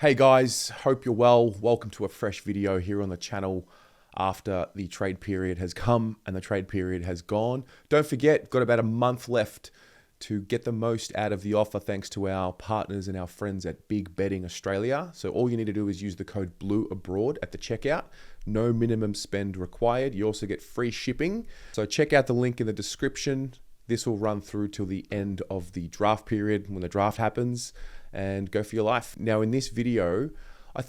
Hey guys, hope you're well. Welcome to a fresh video here on the channel after the trade period has come and the trade period has gone. Don't forget, got about a month left to get the most out of the offer thanks to our partners and our friends at Big Betting Australia. So all you need to do is use the code BLUEABROAD at the checkout. No minimum spend required. You also get free shipping. So check out the link in the description. This will run through till the end of the draft period when the draft happens, and go for your life. Now in this video, I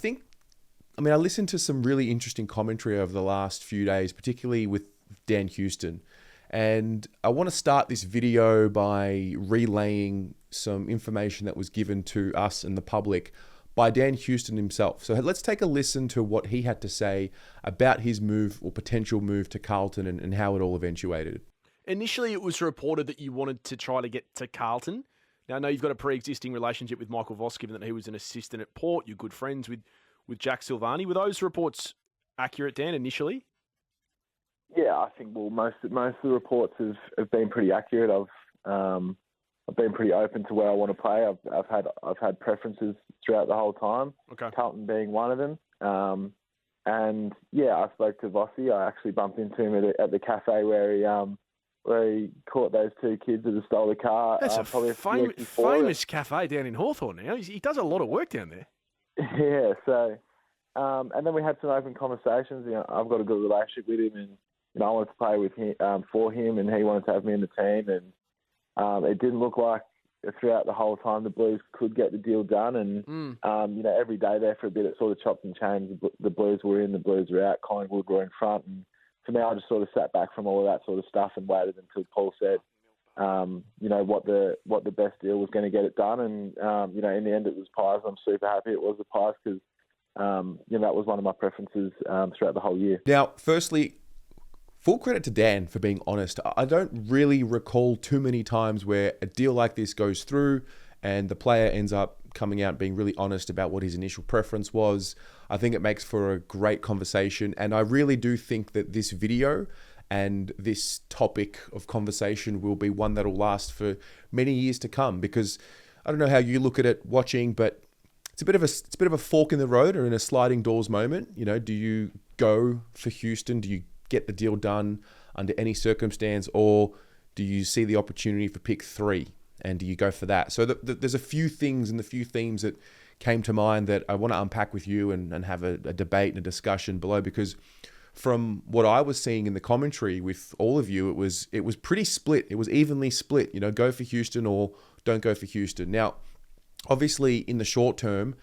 listened to some really interesting commentary over the last few days, particularly with Dan Houston. And I want to start this video by relaying some information that was given to us and the public by Dan Houston himself. So let's take a listen to what he had to say about his move or potential move to Carlton and how it all eventuated. Initially, it was reported that you wanted to try to get to Carlton. Now, I know you've got a pre-existing relationship with Michael Voss, given that he was an assistant at Port. You're good friends with Jack Silvani. Were those reports accurate, Dan, initially? Yeah, I think most of the reports have been pretty accurate. I've been pretty open to where I want to play. I've had preferences throughout the whole time. Okay. Carlton being one of them. And yeah, I spoke to Vossi. I actually bumped into him at the cafe where he caught those two kids that had stole the car. That's a probably famous cafe down in Hawthorne now. He does a lot of work down there. Yeah, so and then we had some open conversations. You know, I've got a good relationship with him, and I wanted to play with him for him, and he wanted to have me in the team. And it didn't look like throughout the whole time the Blues could get the deal done. And every day there for a bit, it sort of chopped and changed. The Blues were in, the Blues were out. Collingwood were in front, and for me, I just sort of sat back from all of that sort of stuff and waited until Paul said, what the best deal was going to get it done. And, in the end, it was Pies. I'm super happy it was the Pies because, that was one of my preferences throughout the whole year. Now, firstly, full credit to Dan for being honest. I don't really recall too many times where a deal like this goes through and the player ends up coming out being really honest about what his initial preference was. I think it makes for a great conversation, and I really do think that this video and this topic of conversation will be one that will last for many years to come, because I don't know how you look at it watching, but it's a bit of a fork in the road or in a sliding doors moment. Do you go for Houston? Do you get the deal done under any circumstance, or do you see the opportunity for pick 3 and do you go for that? So there's a few things and the few themes that came to mind that I want to unpack with you and have a debate and a discussion below, because from what I was seeing in the commentary with all of you, it was pretty split. It was evenly split, go for Houston or don't go for Houston. Now, obviously in the short term,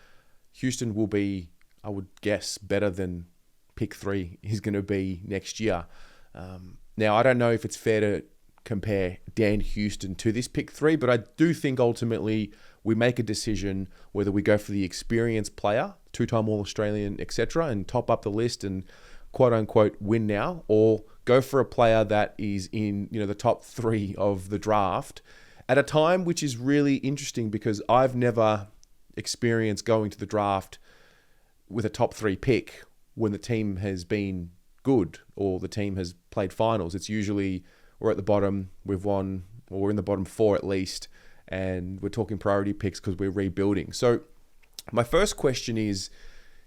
Houston will be, I would guess, better than pick 3 is going to be next year. Now, I don't know if it's fair to compare Dan Houston to this pick 3, but I do think ultimately we make a decision whether we go for the experienced player, 2-time All-Australian, etc., and top up the list and quote-unquote win now, or go for a player that is in the top 3 of the draft at a time which is really interesting, because I've never experienced going to the draft with a top 3 pick when the team has been good or the team has played finals. It's usually we're at the bottom, we've won, or we're in the bottom 4 at least, and we're talking priority picks because we're rebuilding. So my first question is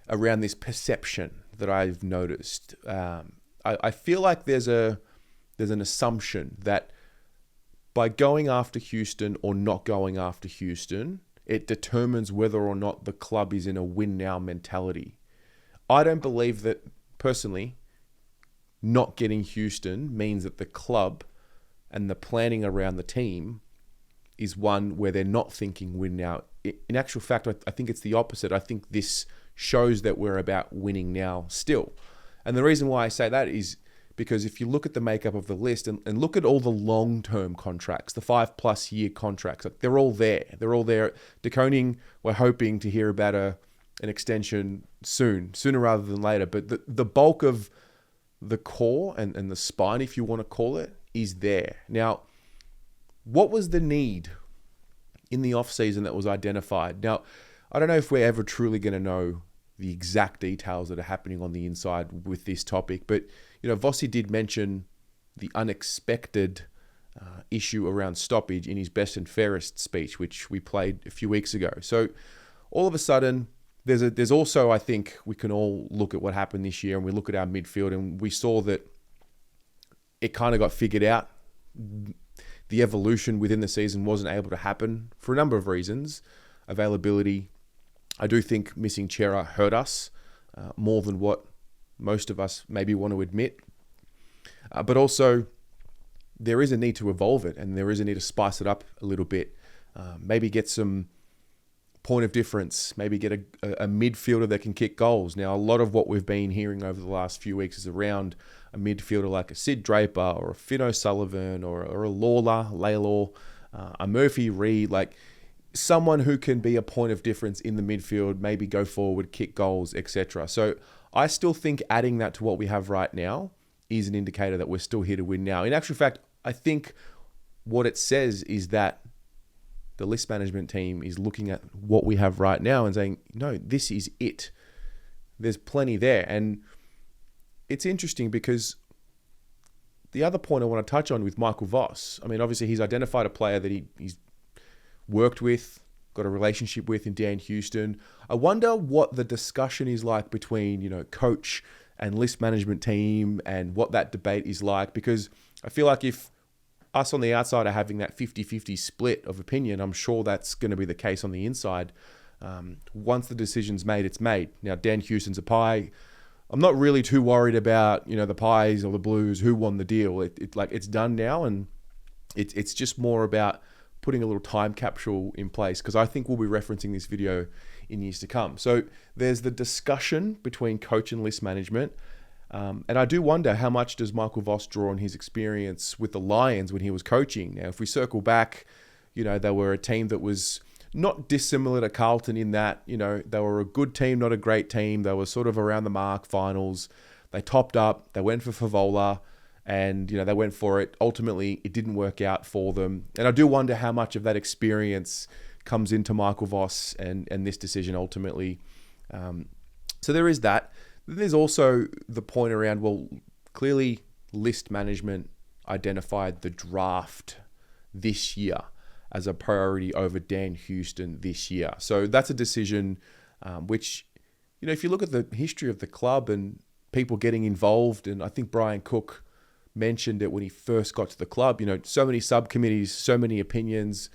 around this perception that I've noticed. I feel like there's an assumption that by going after Houston or not going after Houston, it determines whether or not the club is in a win now mentality. I don't believe that, personally, not getting Houston means that the club and the planning around the team is one where they're not thinking win now. In actual fact, I think it's the opposite. I think this shows that we're about winning now still. And the reason why I say that is because if you look at the makeup of the list and look at all the long-term contracts, the 5+ year contracts, they're all there. They're all there. De Koning, we're hoping to hear about an extension sooner rather than later. But the bulk of the core and the spine, if you want to call it, is there. Now, what was the need in the off-season that was identified? Now, I don't know if we're ever truly going to know the exact details that are happening on the inside with this topic, but Vossi did mention the unexpected issue around stoppage in his best and fairest speech, which we played a few weeks ago. So all of a sudden, There's also, I think, we can all look at what happened this year, and we look at our midfield, and we saw that it kind of got figured out. The evolution within the season wasn't able to happen for a number of reasons. Availability. I do think missing Chera hurt us more than what most of us maybe want to admit. But also, there is a need to evolve it, and there is a need to spice it up a little bit. Maybe get some point of difference, maybe get a midfielder that can kick goals. Now, a lot of what we've been hearing over the last few weeks is around a midfielder like a Sid Draper or a Finn O'Sullivan or a Laylaw, a Murphy Reed, like someone who can be a point of difference in the midfield, maybe go forward, kick goals, etc. So I still think adding that to what we have right now is an indicator that we're still here to win now. In actual fact, I think what it says is that the list management team is looking at what we have right now and saying, no, this is it. There's plenty there. And it's interesting because the other point I want to touch on with Michael Voss, I mean, obviously he's identified a player that he's worked with, got a relationship with in Dan Houston. I wonder what the discussion is like between, coach and list management team and what that debate is like, because I feel like if us on the outside are having that 50-50 split of opinion, I'm sure that's going to be the case on the inside. Once the decision's made, it's made. Now, Dan Houston's a Pie. I'm not really too worried about, the Pies or the Blues, who won the deal. It's done now, and it's just more about putting a little time capsule in place, because I think we'll be referencing this video in years to come. So there's the discussion between coach and list management. And I do wonder, how much does Michael Voss draw on his experience with the Lions when he was coaching? Now, if we circle back, they were a team that was not dissimilar to Carlton in that, they were a good team, not a great team. They were sort of around the mark finals. They topped up. They went for Favola, and, they went for it. Ultimately, it didn't work out for them. And I do wonder how much of that experience comes into Michael Voss and this decision ultimately. So there is that. There's also the point around, well, clearly list management identified the draft this year as a priority over Dan Houston this year. So that's a decision which, if you look at the history of the club and people getting involved, and I think Brian Cook mentioned it when he first got to the club, so many subcommittees, so many opinions.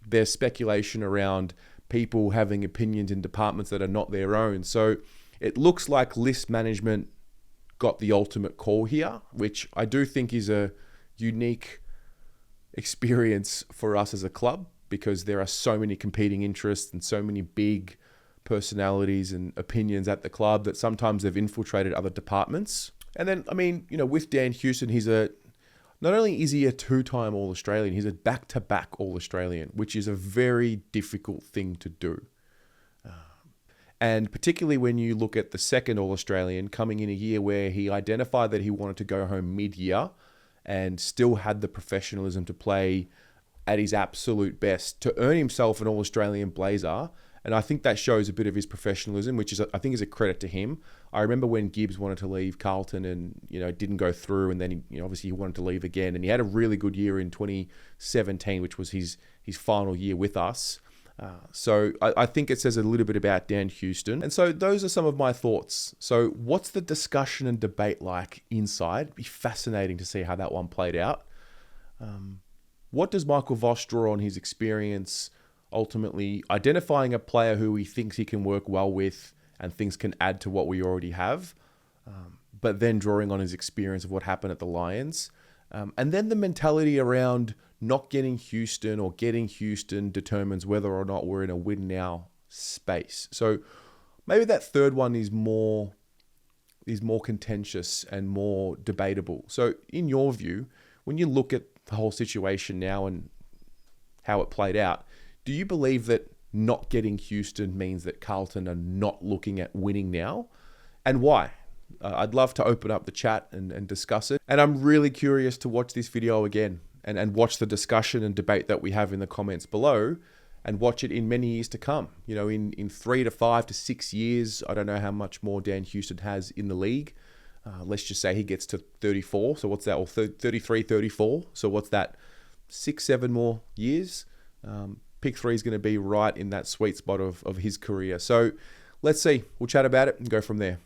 There's speculation around people having opinions in departments that are not their own. So it looks like list management got the ultimate call here, which I do think is a unique experience for us as a club, because there are so many competing interests and so many big personalities and opinions at the club that sometimes they've infiltrated other departments. And then, with Dan Houston, not only is he a two-time All-Australian, he's a back-to-back All-Australian, which is a very difficult thing to do. And particularly when you look at the second All-Australian coming in a year where he identified that he wanted to go home mid-year and still had the professionalism to play at his absolute best to earn himself an All-Australian blazer. And I think that shows a bit of his professionalism, which I think is a credit to him. I remember when Gibbs wanted to leave Carlton and, it didn't go through, and then obviously he wanted to leave again, and he had a really good year in 2017, which was his final year with us. So I think it says a little bit about Dan Houston. And so those are some of my thoughts. So what's the discussion and debate like inside? It'd be fascinating to see how that one played out. What does Michael Voss draw on his experience, ultimately identifying a player who he thinks he can work well with and thinks can add to what we already have, but then drawing on his experience of what happened at the Lions? And then the mentality around not getting Houston or getting Houston determines whether or not we're in a win now space. So maybe that third one is more contentious and more debatable. So in your view, when you look at the whole situation now and how it played out, do you believe that not getting Houston means that Carlton are not looking at winning now? And why? I'd love to open up the chat and discuss it. And I'm really curious to watch this video again and watch the discussion and debate that we have in the comments below, and watch it in many years to come. In 3 to 5 to 6 years, I don't know how much more Dan Houston has in the league. Let's just say he gets to 34. So what's that? Or 33, 34. So what's that? 6, 7 more years? pick 3 is going to be right in that sweet spot of his career. So let's see. We'll chat about it and go from there.